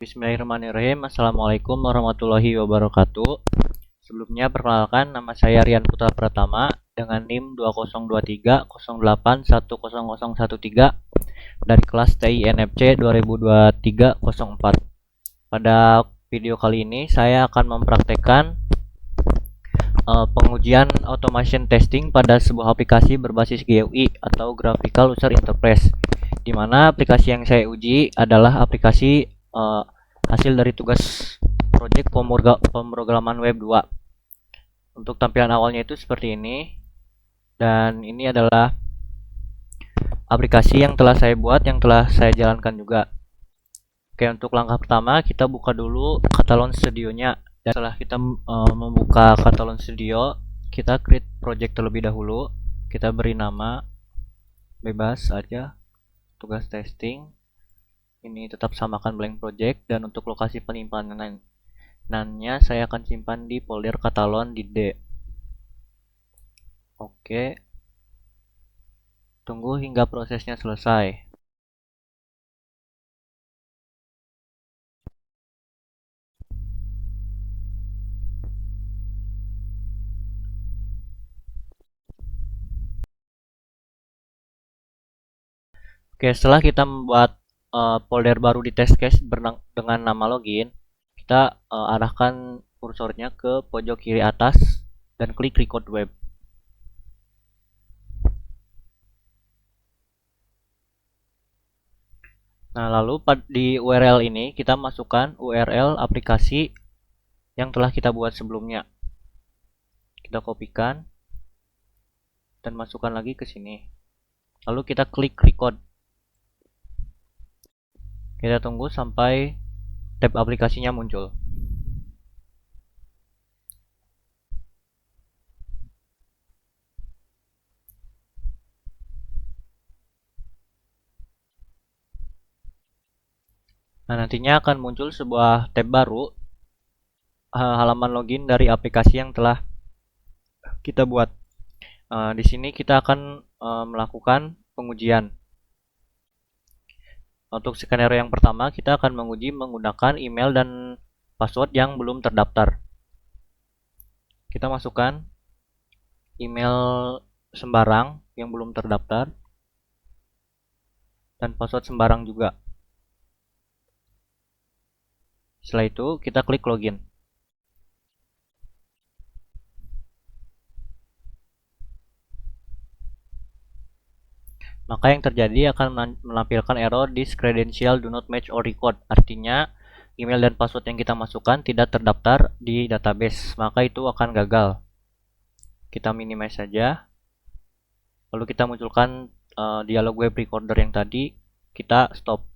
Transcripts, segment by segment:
Bismillahirrahmanirrahim. Assalamualaikum warahmatullahi wabarakatuh. Sebelumnya perkenalkan, nama saya Rian Putra Pratama dengan NIM 202308100113 dari kelas TI NFC 2023-04. Pada video kali ini saya akan mempraktekkan pengujian automation testing pada sebuah aplikasi berbasis GUI atau Graphical User Interface, di mana aplikasi yang saya uji adalah aplikasi hasil dari tugas proyek pemrograman web 2. Untuk tampilan awalnya itu seperti ini, dan ini adalah aplikasi yang telah saya buat, yang telah saya jalankan juga. Oke, untuk langkah pertama kita buka dulu Catalon Studio-nya. Dan setelah kita membuka Catalon Studio, kita create project terlebih dahulu. Kita beri nama bebas aja, tugas testing. Ini tetap samakan blank project, dan untuk lokasi penyimpanannya saya akan simpan di folder Catalon di D. Oke, tunggu hingga prosesnya selesai. Oke, setelah kita membuat folder baru di test case dengan nama login, kita arahkan kursornya ke pojok kiri atas dan klik record web. Nah, lalu di URL ini kita masukkan URL aplikasi yang telah kita buat sebelumnya. Kita kopikan dan masukkan lagi ke sini. Lalu kita klik record. Kita tunggu sampai tab aplikasinya muncul. Nah, nantinya akan muncul sebuah tab baru, halaman login dari aplikasi yang telah kita buat. Di sini kita akan melakukan pengujian. Untuk skenario yang pertama, kita akan menguji menggunakan email dan password yang belum terdaftar. Kita masukkan email sembarang yang belum terdaftar dan password sembarang juga. Setelah itu, kita klik login. Maka yang terjadi akan menampilkan error this credential do not match or record. Artinya email dan password yang kita masukkan tidak terdaftar di database, maka itu akan gagal. Kita minimize saja. Lalu kita munculkan dialog web recorder yang tadi, kita stop.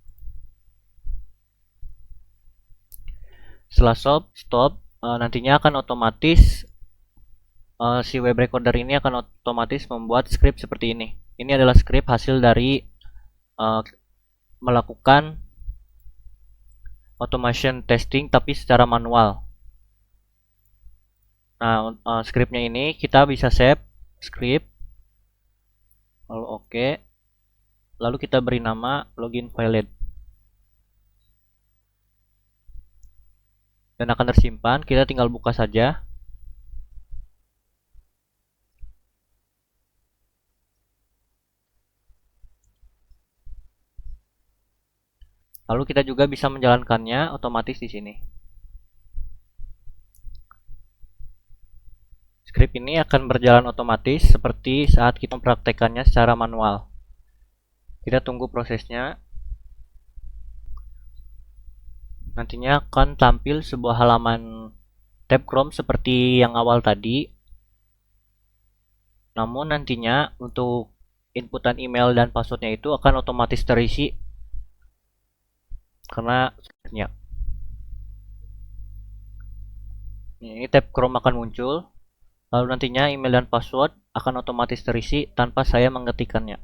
Setelah stop, nantinya akan otomatis si web recorder ini akan otomatis membuat script seperti ini. Ini adalah script hasil dari melakukan automation testing tapi secara manual. Nah, scriptnya ini kita bisa save script, lalu oke, lalu kita beri nama login valid, dan akan tersimpan. Kita tinggal buka saja. Lalu kita juga bisa menjalankannya otomatis di sini. Script ini akan berjalan otomatis seperti saat kita mempraktekannya secara manual. Kita tunggu prosesnya. Nantinya akan tampil sebuah halaman tab Chrome seperti yang awal tadi. Namun nantinya untuk inputan email dan passwordnya itu akan otomatis terisi karena ini tab Chrome akan muncul, lalu nantinya email dan password akan otomatis terisi tanpa saya mengetikkannya.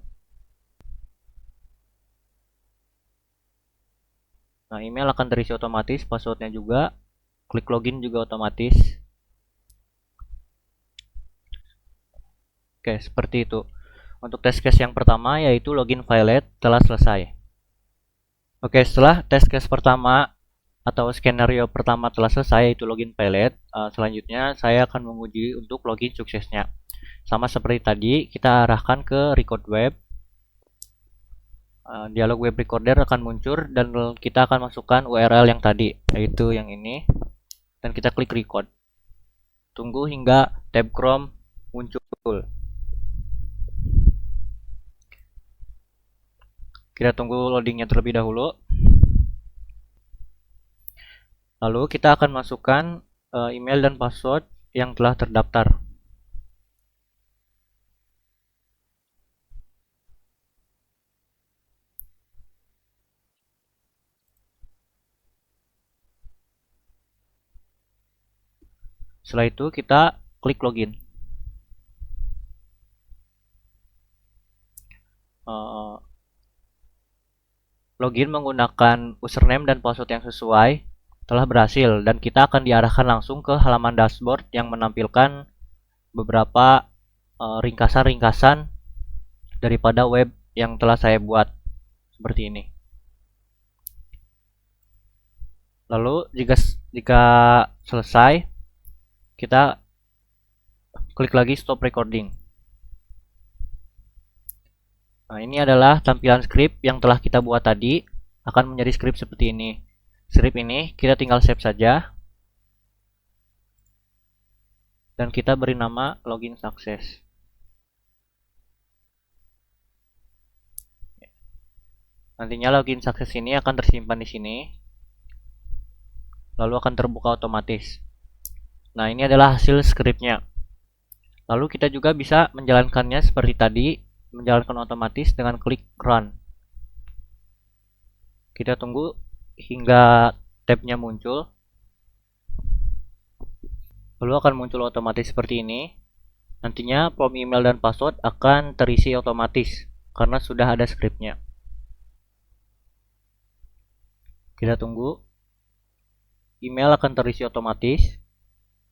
Nah, email akan terisi otomatis, passwordnya juga, klik login juga otomatis. Oke, seperti itu. Untuk test case yang pertama yaitu login valid telah selesai. Oke, setelah test case pertama atau skenario pertama telah selesai, yaitu login pilot. Selanjutnya saya akan menguji untuk login suksesnya. Sama seperti tadi, kita arahkan ke record web. Dialog web recorder akan muncul dan kita akan masukkan URL yang tadi, yaitu yang ini, dan kita klik record. Tunggu hingga tab Chrome muncul. Kita tunggu loadingnya terlebih dahulu. Lalu kita akan masukkan email dan password yang telah terdaftar. Setelah itu kita klik login. Login menggunakan username dan password yang sesuai telah berhasil, dan kita akan diarahkan langsung ke halaman dashboard yang menampilkan beberapa ringkasan-ringkasan daripada web yang telah saya buat seperti ini. Lalu jika selesai, kita klik lagi stop recording. Nah, ini adalah tampilan script yang telah kita buat tadi, akan menjadi script seperti ini. Script ini kita tinggal save saja, dan kita beri nama login success. Nantinya login success ini akan tersimpan di sini, lalu akan terbuka otomatis. Nah, ini adalah hasil scriptnya. Lalu kita juga bisa menjalankannya seperti tadi, menjalankan otomatis dengan klik run. Kita tunggu hingga tabnya muncul, lalu akan muncul otomatis seperti ini. Nantinya form email dan password akan terisi otomatis karena sudah ada scriptnya. Kita tunggu. Email akan terisi otomatis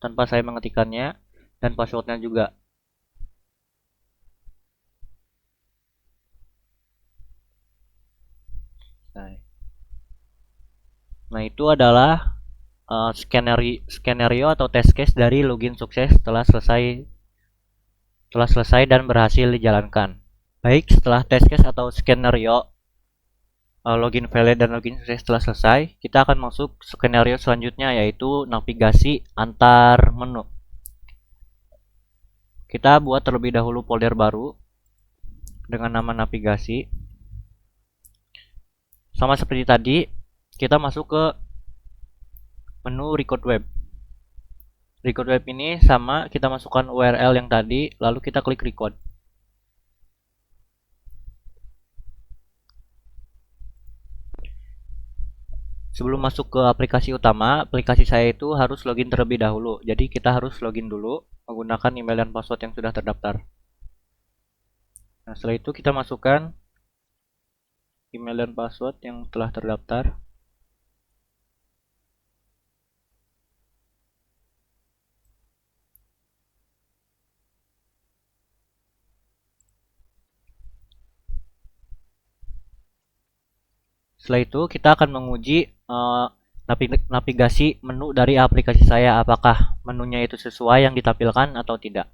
tanpa saya mengetikkannya, dan passwordnya juga. Nah, itu adalah skenario atau test case dari login sukses telah selesai dan berhasil dijalankan. Baik, setelah test case atau skenario login valid dan login sukses telah selesai, kita akan masuk skenario selanjutnya, yaitu navigasi antar menu. Kita buat terlebih dahulu folder baru dengan nama navigasi. Sama seperti tadi, kita masuk ke menu record web. Record web ini sama, kita masukkan URL yang tadi, lalu kita klik record. Sebelum masuk ke aplikasi utama, aplikasi saya itu harus login terlebih dahulu. Jadi kita harus login dulu menggunakan email dan password yang sudah terdaftar. Nah, setelah itu kita masukkan email dan password yang telah terdaftar. Setelah itu kita akan menguji navigasi menu dari aplikasi saya, apakah menunya itu sesuai yang ditampilkan atau tidak.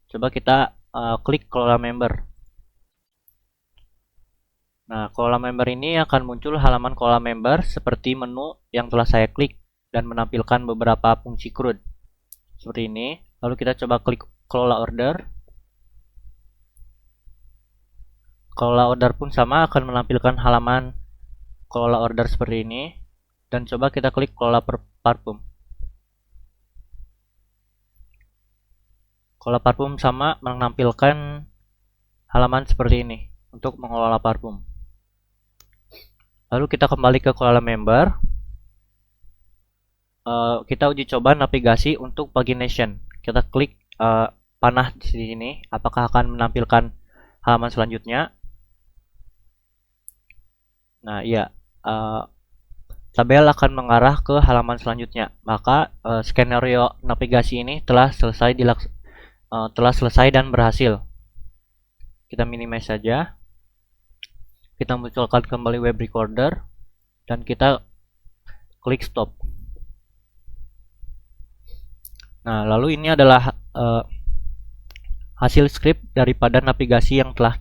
Coba kita klik kelola member. Nah, kelola member ini akan muncul halaman kelola member seperti menu yang telah saya klik dan menampilkan beberapa fungsi CRUD seperti ini. Lalu kita coba klik kelola order. Kelola order pun sama, akan menampilkan halaman kelola order seperti ini, dan coba kita klik kelola parfum. Kelola parfum sama, menampilkan halaman seperti ini untuk mengelola parfum. Lalu kita kembali ke kelola member. Kita uji coba navigasi untuk pagination. Kita klik panah di sini, apakah akan menampilkan halaman selanjutnya. Nah, iya, tabel akan mengarah ke halaman selanjutnya. Maka skenario navigasi ini telah selesai dan berhasil. Kita minimize saja. Kita munculkan kembali web recorder dan kita klik stop. Nah, lalu ini adalah hasil script daripada navigasi yang telah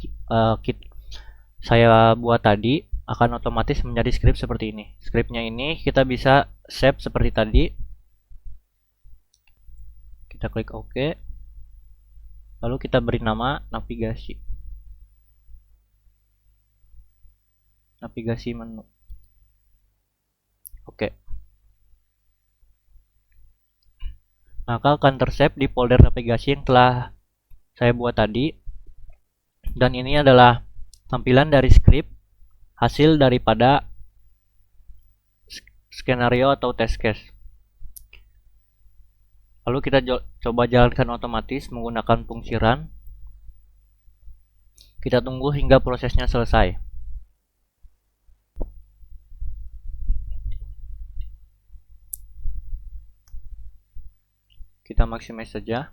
saya buat tadi, akan otomatis menjadi script seperti ini. Scriptnya ini kita bisa save seperti tadi. Kita klik OK. Lalu kita beri nama navigasi. Navigasi menu. Oke. Maka akan tersave di folder navigasi yang telah saya buat tadi. Dan ini adalah tampilan dari script hasil daripada skenario atau test case. Lalu kita coba jalankan otomatis menggunakan fungsi run. Kita tunggu hingga prosesnya selesai. Kita maximize saja.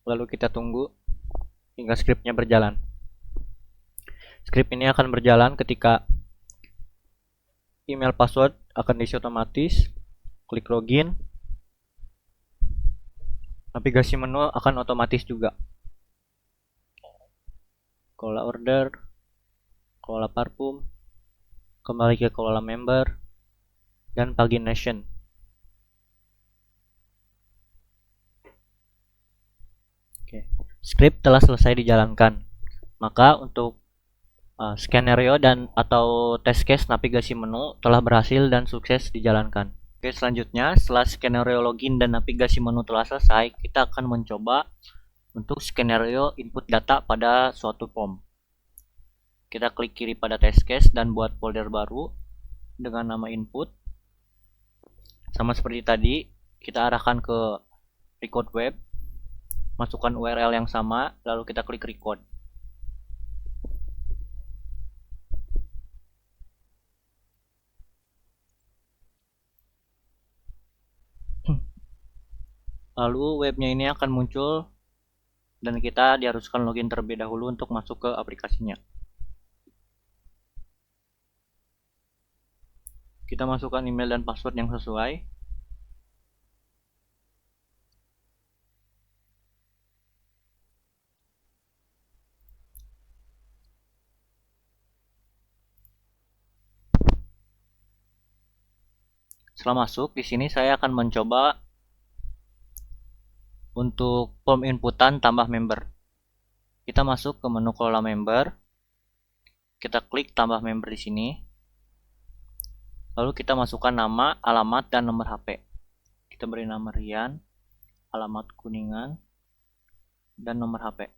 Lalu kita tunggu hingga scriptnya berjalan. Script ini akan berjalan ketika email password akan diisi otomatis. Klik login. Navigasi menu akan otomatis juga. Kelola order, kelola parfum, kembali ke kelola member, dan pagination. Oke. Script telah selesai dijalankan. Maka untuk skenario dan atau test case navigasi menu telah berhasil dan sukses dijalankan. Oke, selanjutnya setelah skenario login dan navigasi menu telah selesai, kita akan mencoba untuk skenario input data pada suatu form. Kita klik kiri pada test case dan buat folder baru dengan nama input. Sama seperti tadi, kita arahkan ke record web, masukkan URL yang sama, lalu kita klik record. Lalu webnya ini akan muncul dan kita diharuskan login terlebih dahulu untuk masuk ke aplikasinya. Kita masukkan email dan password yang sesuai. Setelah masuk, di sini saya akan mencoba untuk form inputan tambah member. Kita masuk ke menu kelola member. Kita klik tambah member di sini. Lalu kita masukkan nama, alamat, dan nomor HP. Kita beri nama Rian, alamat Kuningan, dan nomor HP.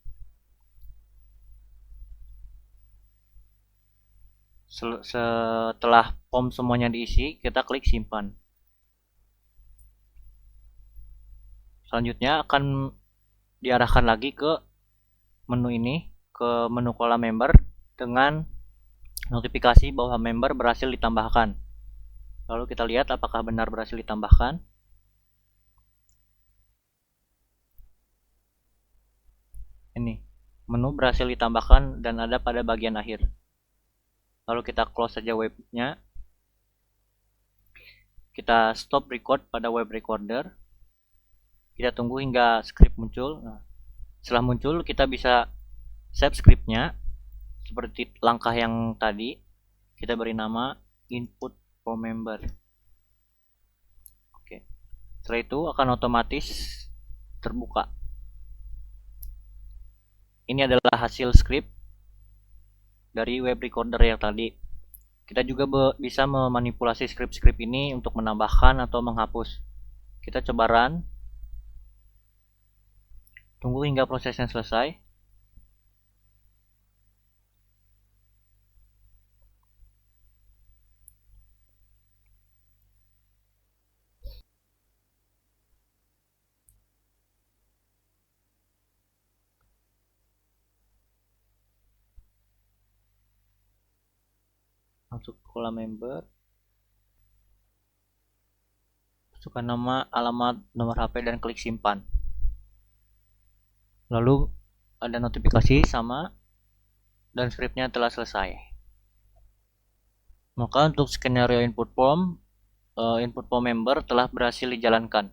Setelah form semuanya diisi, kita klik simpan. Selanjutnya akan diarahkan lagi ke menu ini, ke menu kelola member dengan notifikasi bahwa member berhasil ditambahkan. Lalu kita lihat apakah benar berhasil ditambahkan. Ini, menu berhasil ditambahkan dan ada pada bagian akhir. Lalu kita close saja webnya. Kita stop record pada web recorder. Kita tunggu hingga script muncul. Nah, setelah muncul kita bisa save scriptnya seperti langkah yang tadi. Kita beri nama input for member. Oke. Setelah itu akan otomatis terbuka. Ini adalah hasil script dari web recorder yang tadi. Kita juga bisa memanipulasi script-script ini untuk menambahkan atau menghapus. Kita coba run. Tunggu hingga prosesnya selesai. Masuk ke kolom member. Masukkan nama, alamat, nomor HP, dan klik simpan. Lalu ada notifikasi sama dan scriptnya telah selesai. Maka untuk skenario input form input form member telah berhasil dijalankan.